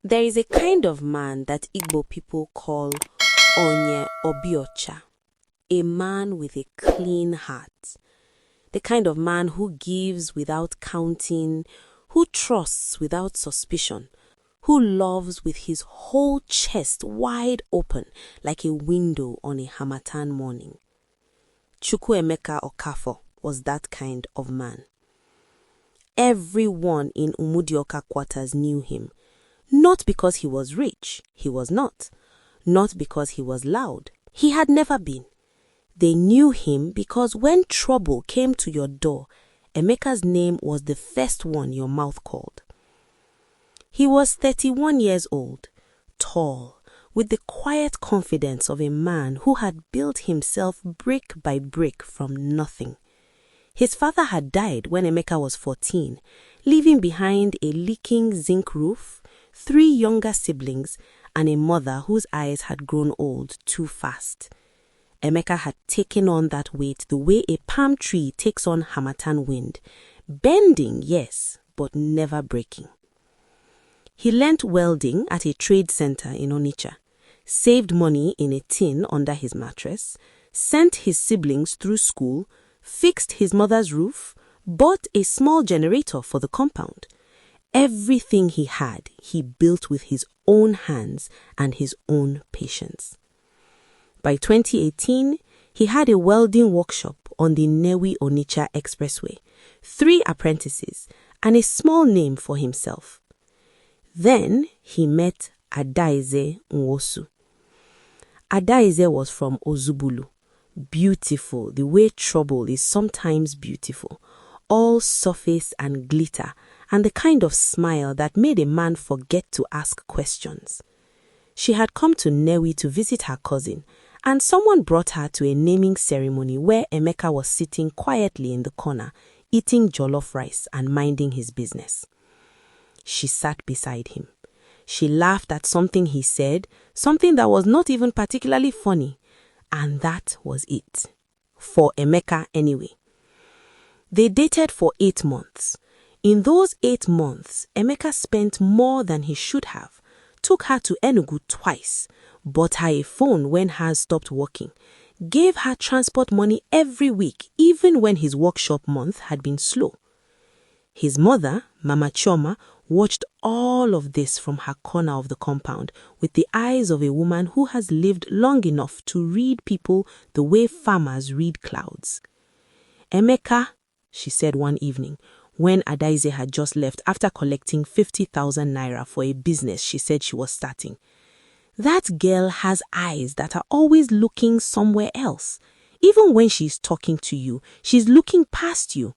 There is a kind of man that Igbo people call Onye Obiocha, a man with a clean heart. The kind of man who gives without counting, who trusts without suspicion, who loves with his whole chest wide open like a window on a harmattan morning. Chukwuemeka Okafor was that kind of man. Everyone in Umudioka quarters knew him. Not because he was rich, he was not. Not because he was loud, he had never been. They knew him because when trouble came to your door, Emeka's name was the first one your mouth called. He was 31 years old, tall, with the quiet confidence of a man who had built himself brick by brick from nothing. His father had died when Emeka was 14, leaving behind a leaking zinc roof, 3 younger siblings, and a mother whose eyes had grown old too fast. Emeka had taken on that weight the way a palm tree takes on harmattan wind, bending, yes, but never breaking. He learnt welding at a trade center in Onitsha, saved money in a tin under his mattress, sent his siblings through school, fixed his mother's roof, bought a small generator for the compound. Everything he had, he built with his own hands and his own patience. By 2018, he had a welding workshop on the Nnewi-Onitsha Expressway, 3 apprentices, and a small name for himself. Then he met Adaize Nwosu. Adaize was from Ozubulu, beautiful the way trouble is sometimes beautiful, all surface and glitter, and the kind of smile that made a man forget to ask questions. She had come to Nnewi to visit her cousin, and someone brought her to a naming ceremony where Emeka was sitting quietly in the corner, eating jollof rice and minding his business. She sat beside him. She laughed at something he said, something that was not even particularly funny, and that was it. For Emeka anyway. They dated for 8 months. In those 8 months, Emeka spent more than he should have, took her to Enugu twice, bought her a phone when hers stopped working, gave her transport money every week even when his workshop month had been slow. His mother, Mama Chioma, watched all of this from her corner of the compound with the eyes of a woman who has lived long enough to read people the way farmers read clouds. "Emeka," she said one evening, when Adaize had just left after collecting 50,000 naira for a business she said she was starting. "That girl has eyes that are always looking somewhere else. Even when she's talking to you, she's looking past you."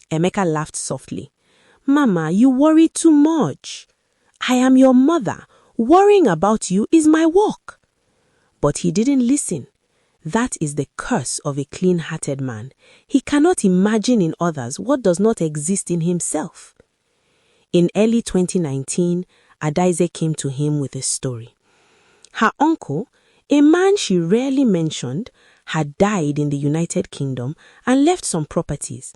Emeka laughed softly. "Mama, you worry too much. I am your mother. Worrying about you is my work." But he didn't listen. That is the curse of a clean-hearted man. He cannot imagine in others what does not exist in himself. In early 2019, Adaize came to him with a story. Her uncle, a man she rarely mentioned, had died in the United Kingdom and left some properties.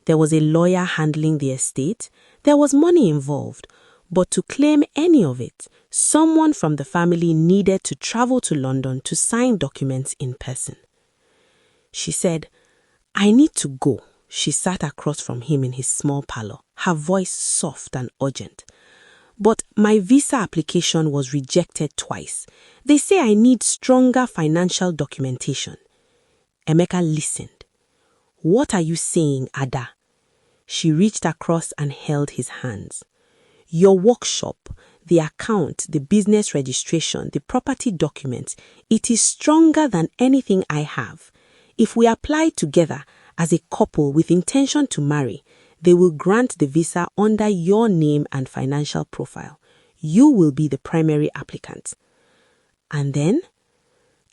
There was a lawyer handling the estate. There was money involved. But to claim any of it, someone from the family needed to travel to London to sign documents in person. She said, "I need to go." She sat across from him in his small parlor, her voice soft and urgent. "But my visa application was rejected twice. They say I need stronger financial documentation." Emeka listened. "What are you saying, Ada?" She reached across and held his hands. "Your workshop, the account, the business registration, the property documents, it is stronger than anything I have. If we apply together as a couple with intention to marry, they will grant the visa under your name and financial profile. You will be the primary applicant. And then?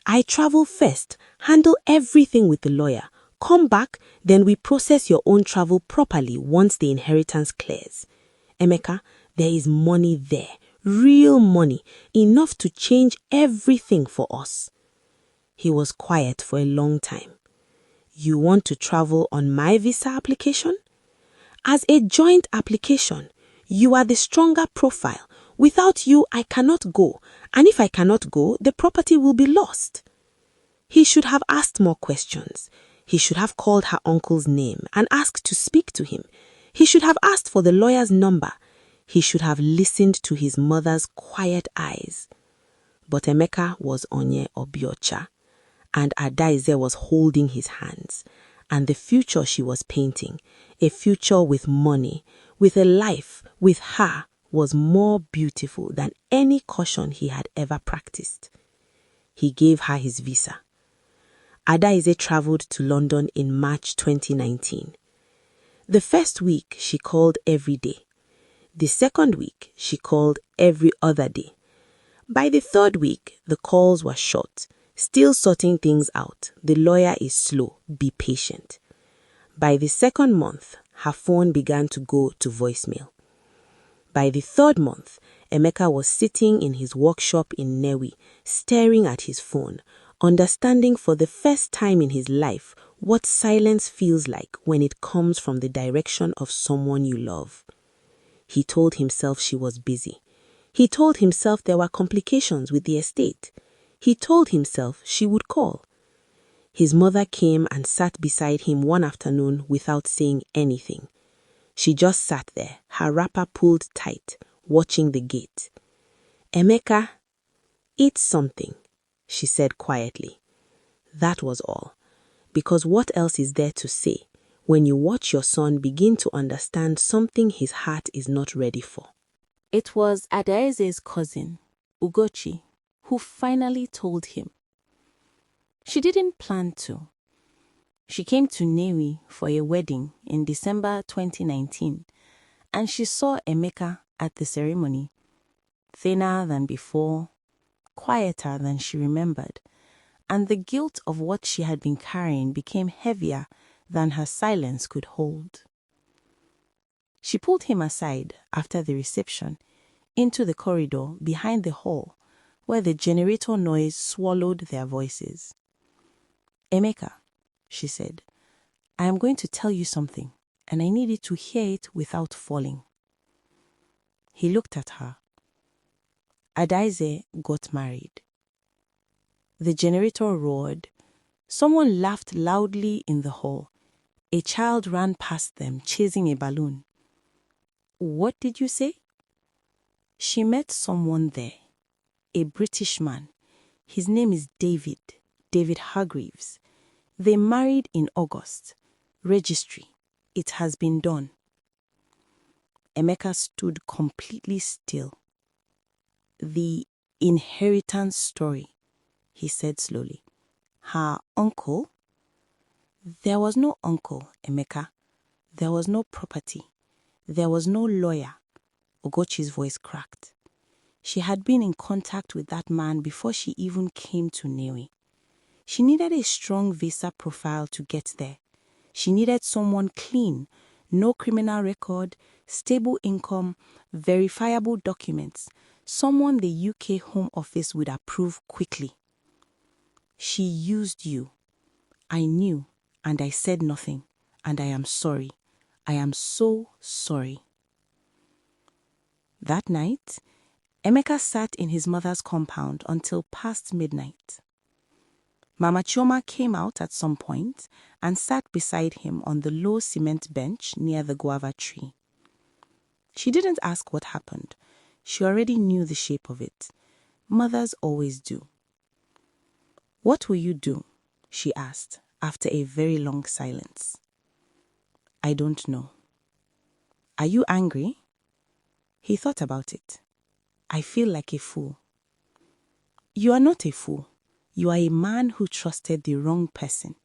I travel first, handle everything with the lawyer, come back, then we process your own travel properly once the inheritance clears. Emeka, there is money there, real money, enough to change everything for us." He was quiet for a long time. "You want to travel on my visa application? As a joint application, you are the stronger profile. Without you, I cannot go, and if I cannot go, the property will be lost. He should have asked more questions. He should have called her uncle's name and asked to speak to him. He should have asked for the lawyer's number. He should have listened to his mother's quiet eyes. But Emeka was Onye Obiocha, and Adaize was holding his hands. And the future she was painting, a future with money, with a life, with her, was more beautiful than any caution he had ever practiced. He gave her his visa. Adaize traveled to London in March 2019. The first week, she called every day. The second week, she called every other day. By the third week, the calls were short. Still sorting things out. The lawyer is slow. Be patient. By the second month, her phone began to go to voicemail. By the third month, Emeka was sitting in his workshop in Newi, staring at his phone, understanding for the first time in his life what silence feels like when it comes from the direction of someone you love. He told himself she was busy. He told himself there were complications with the estate. He told himself she would call. His mother came and sat beside him one afternoon without saying anything. She just sat there, her wrapper pulled tight, watching the gate. "Emeka, eat something," she said quietly. That was all. Because what else is there to say when you watch your son begin to understand something his heart is not ready for? It was Adaize's cousin, Ugochi, who finally told him. She didn't plan to. She came to Newi for a wedding in December 2019, and she saw Emeka at the ceremony, thinner than before, quieter than she remembered, and the guilt of what she had been carrying became heavier than her silence could hold. She pulled him aside after the reception into the corridor behind the hall where the generator noise swallowed their voices. "Emeka," she said, "I am going to tell you something, and I need you to hear it without falling." He looked at her. Adaize got married. The generator roared. Someone laughed loudly in the hall. A child ran past them, chasing a balloon. "What did you say?" She met someone there, a British man. His name is David Hargreaves. They married in August. Registry. It has been done. Emeka stood completely still. "The inheritance story," he said slowly. "Her uncle?" "There was no uncle, Emeka. There was no property. There was no lawyer." Ugochi's voice cracked. She had been in contact with that man before she even came to Newi. She needed a strong visa profile to get there. She needed someone clean, no criminal record, stable income, verifiable documents, someone the UK Home Office would approve quickly. "She used you. I knew, and I said nothing, and I am sorry. I am so sorry." That night, Emeka sat in his mother's compound until past midnight. Mama Chioma came out at some point and sat beside him on the low cement bench near the guava tree. She didn't ask what happened. She already knew the shape of it. Mothers always do. "What will you do?" she asked after a very long silence. "I don't know." "Are you angry?" He thought about it. "I feel like a fool." "You are not a fool. You are a man who trusted the wrong person.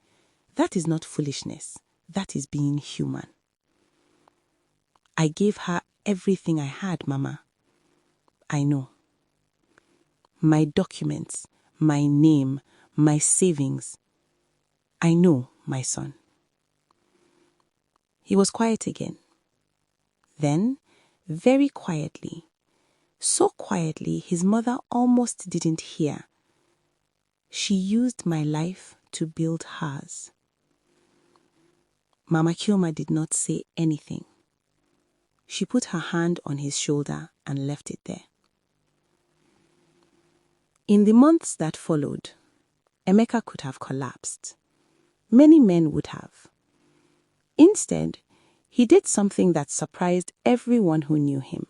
That is not foolishness. That is being human." "I gave her everything I had, Mama." "I know. My documents, my name, my savings. I know, my son." He was quiet again. Then, very quietly, so quietly his mother almost didn't hear, "She used my life to build hers." Mama Chioma did not say anything. She put her hand on his shoulder and left it there. In the months that followed, Emeka could have collapsed. Many men would have. Instead, he did something that surprised everyone who knew him.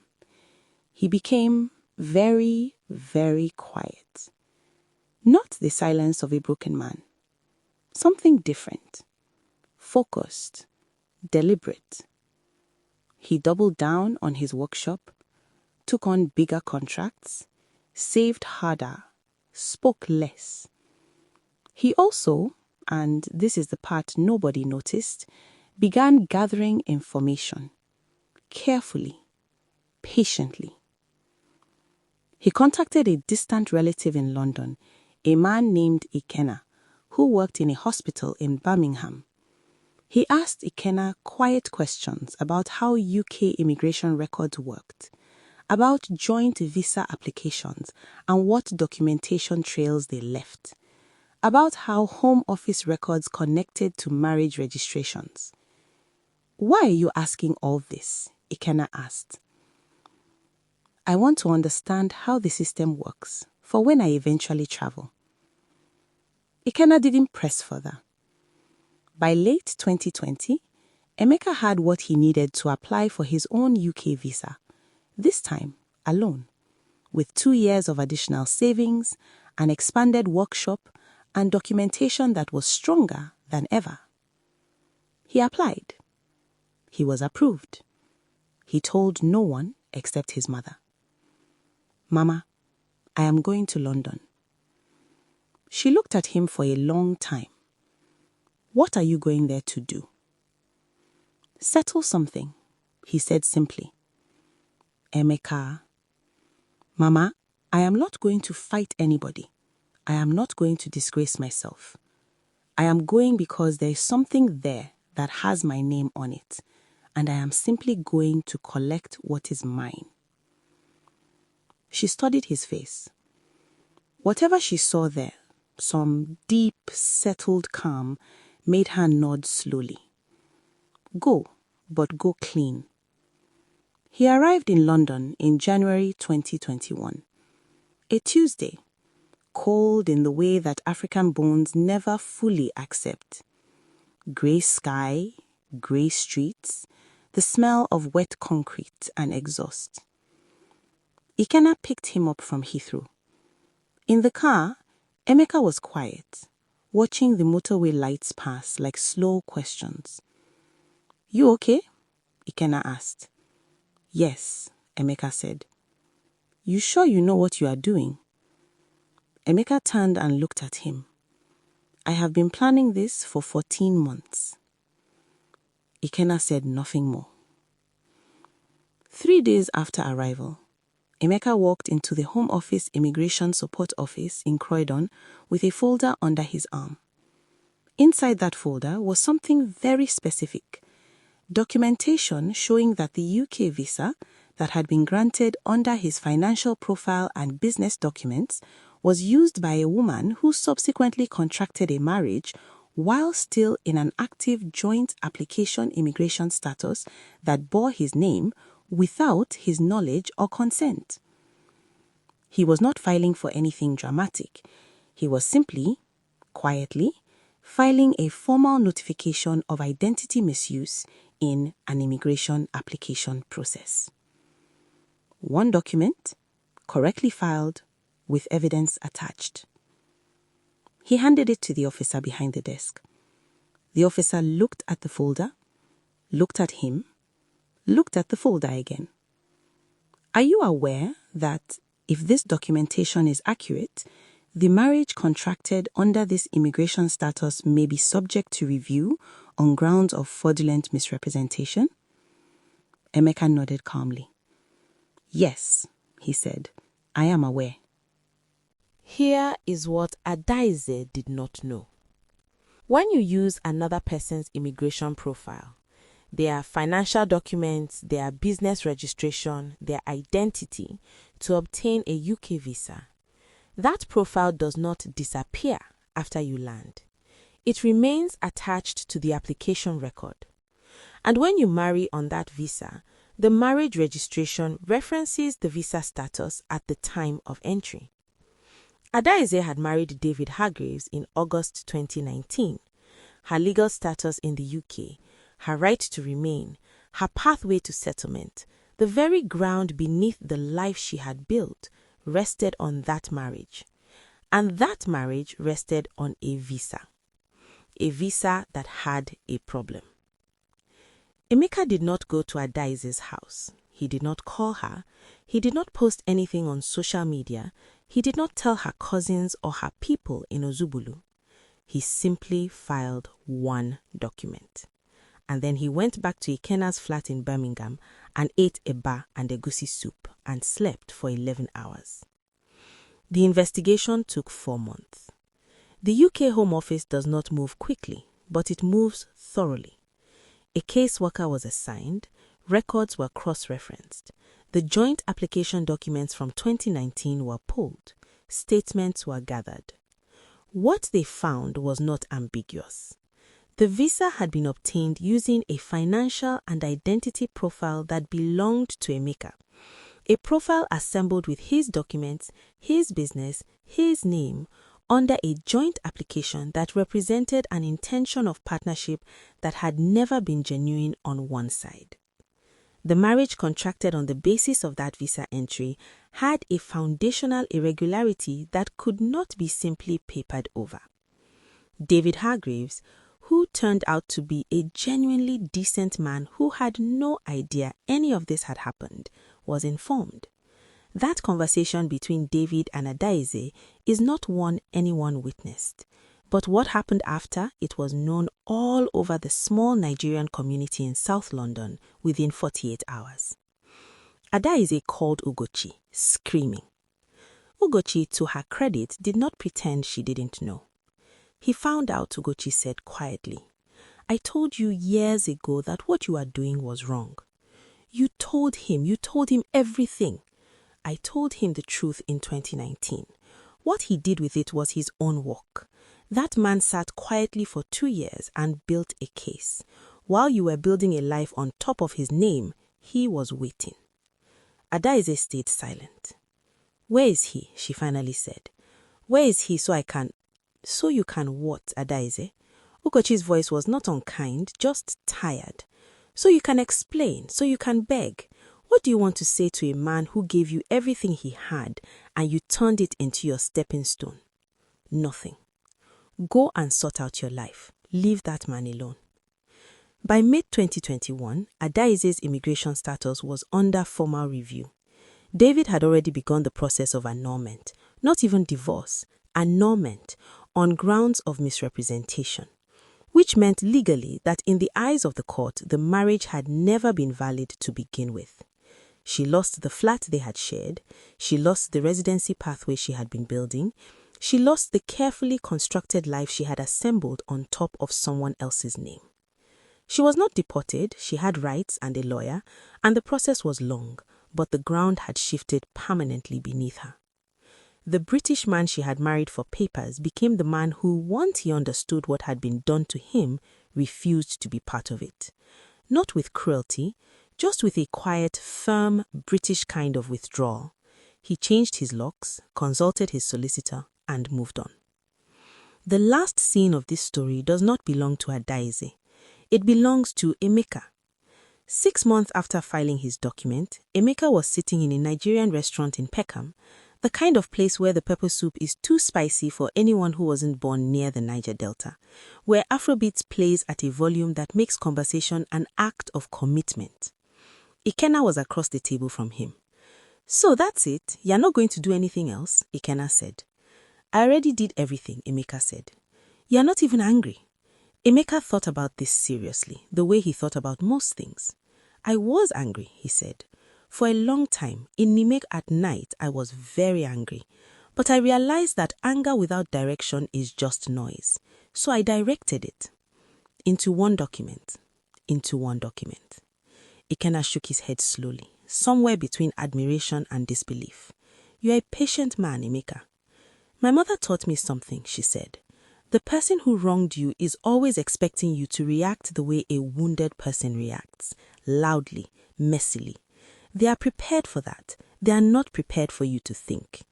He became very, very quiet. Not the silence of a broken man. Something different. Focused. Deliberate. He doubled down on his workshop, took on bigger contracts, saved harder, spoke less. He also, and this is the part nobody noticed, began gathering information. Carefully. Patiently. He contacted a distant relative in London, a man named Ikenna, who worked in a hospital in Birmingham. He asked Ikenna quiet questions about how UK immigration records worked, about joint visa applications and what documentation trails they left, about how Home Office records connected to marriage registrations. "Why are you asking all this?" Ikenna asked. "I want to understand how the system works for when I eventually travel." Ikenna didn't press further. By late 2020, Emeka had what he needed to apply for his own UK visa, this time alone, with 2 years of additional savings, an expanded workshop, and documentation that was stronger than ever. He applied. He was approved. He told no one except his mother. "Mama, I am going to London." She looked at him for a long time. "What are you going there to do?" "Settle something," he said simply. "Emeka." "Mama, I am not going to fight anybody. I am not going to disgrace myself. I am going because there is something there that has my name on it, and I am simply going to collect what is mine." She studied his face. Whatever she saw there, some deep, settled calm, made her nod slowly. Go, but go clean. He arrived in London in January 2021. A Tuesday, cold in the way that African bones never fully accept. Grey sky, grey streets, the smell of wet concrete and exhaust. Ikenna picked him up from Heathrow. In the car, Emeka was quiet, watching the motorway lights pass like slow questions. "You okay?" Ikenna asked. "Yes," Emeka said. "You sure you know what you are doing?" Emeka turned and looked at him. "I have been planning this for 14 months. Ikenna said nothing more. 3 days after arrival, Emeka walked into the Home Office Immigration Support Office in Croydon with a folder under his arm. Inside that folder was something very specific. Documentation showing that the UK visa that had been granted under his financial profile and business documents was used by a woman who subsequently contracted a marriage while still in an active joint application immigration status that bore his name without his knowledge or consent. He was not filing for anything dramatic. He was simply, quietly, filing a formal notification of identity misuse in an immigration application process. One document, correctly filed, with evidence attached. He handed it to the officer behind the desk. The officer looked at the folder, looked at him, looked at the folder again. "Are you aware that if this documentation is accurate, the marriage contracted under this immigration status may be subject to review on grounds of fraudulent misrepresentation?" Emeka nodded calmly. "Yes," he said, "I am aware." Here is what Adaize did not know. When you use another person's immigration profile, their financial documents, their business registration, their identity to obtain a UK visa, that profile does not disappear after you land. It remains attached to the application record. And when you marry on that visa, the marriage registration references the visa status at the time of entry. Adaeze had married David Hargreaves in August 2019. Her legal status in the UK, her right to remain, her pathway to settlement, the very ground beneath the life she had built, rested on that marriage. And that marriage rested on a visa that had a problem. Emeka did not go to Adaeze's house. He did not call her. He did not post anything on social media. He did not tell her cousins or her people in Ozubulu. He simply filed one document. And then he went back to Ikena's flat in Birmingham and ate eba and egusi soup and slept for 11 hours. The investigation took 4 months. The UK Home Office does not move quickly, but it moves thoroughly. A caseworker was assigned, records were cross-referenced. The joint application documents from 2019 were pulled, statements were gathered. What they found was not ambiguous. The visa had been obtained using a financial and identity profile that belonged to Emeka. A profile assembled with his documents, his business, his name, under a joint application that represented an intention of partnership that had never been genuine on one side. The marriage contracted on the basis of that visa entry had a foundational irregularity that could not be simply papered over. David Hargreaves, who turned out to be a genuinely decent man who had no idea any of this had happened, was informed. That conversation between David and Adaeze is not one anyone witnessed, but what happened after it was known all over the small Nigerian community in South London within 48 hours. Adaeze called Ugochi, screaming. Ugochi, to her credit, did not pretend she didn't know. He found out, Ugochi said quietly. I told you years ago that what you are doing was wrong. You told him everything. I told him the truth in 2019. What he did with it was his own work. That man sat quietly for 2 years and built a case. While you were building a life on top of his name, he was waiting. Adaeze stayed silent. Where is he? She finally said. Where is he so you can what, Adaeze? Ugochi's voice was not unkind, just tired. So you can explain, so you can beg. What do you want to say to a man who gave you everything he had and you turned it into your stepping stone? Nothing. Go and sort out your life. Leave that man alone. By mid-2021, Adaeze's immigration status was under formal review. David had already begun the process of annulment, not even divorce, annulment, on grounds of misrepresentation, which meant legally that in the eyes of the court, the marriage had never been valid to begin with. She lost the flat they had shared, she lost the residency pathway she had been building, she lost the carefully constructed life she had assembled on top of someone else's name. She was not deported, she had rights and a lawyer, and the process was long, but the ground had shifted permanently beneath her. The British man she had married for papers became the man who, once he understood what had been done to him, refused to be part of it. Not with cruelty, just with a quiet, firm, British kind of withdrawal. He changed his locks, consulted his solicitor, and moved on. The last scene of this story does not belong to Adaeze. It belongs to Emeka. 6 months after filing his document, Emeka was sitting in a Nigerian restaurant in Peckham, the kind of place where the pepper soup is too spicy for anyone who wasn't born near the Niger Delta, where Afrobeats plays at a volume that makes conversation an act of commitment. Ikena was across the table from him. So that's it, you're not going to do anything else, Ikena said. I already did everything, Emeka said. You're not even angry. Emeka thought about this seriously, the way he thought about most things. I was angry, he said. For a long time, in Nimek at night, I was very angry. But I realized that anger without direction is just noise. So I directed it. Into one document. Ikena shook his head slowly, somewhere between admiration and disbelief. You are a patient man, Emeka. My mother taught me something, she said. The person who wronged you is always expecting you to react the way a wounded person reacts, loudly, messily. They are prepared for that. They are not prepared for you to think.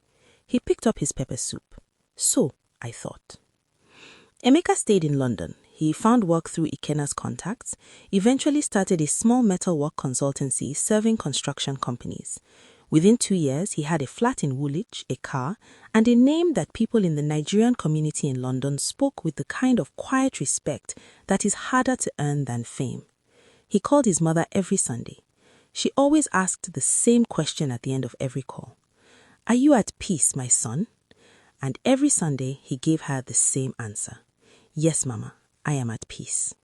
He picked up his pepper soup. So, I thought. Emeka stayed in London. He found work through Ikena's contacts, eventually started a small metalwork consultancy serving construction companies. Within 2 years, he had a flat in Woolwich, a car, and a name that people in the Nigerian community in London spoke with the kind of quiet respect that is harder to earn than fame. He called his mother every Sunday. She always asked the same question at the end of every call. "Are you at peace, my son?" And every Sunday, he gave her the same answer. "Yes, Mama, I am at peace."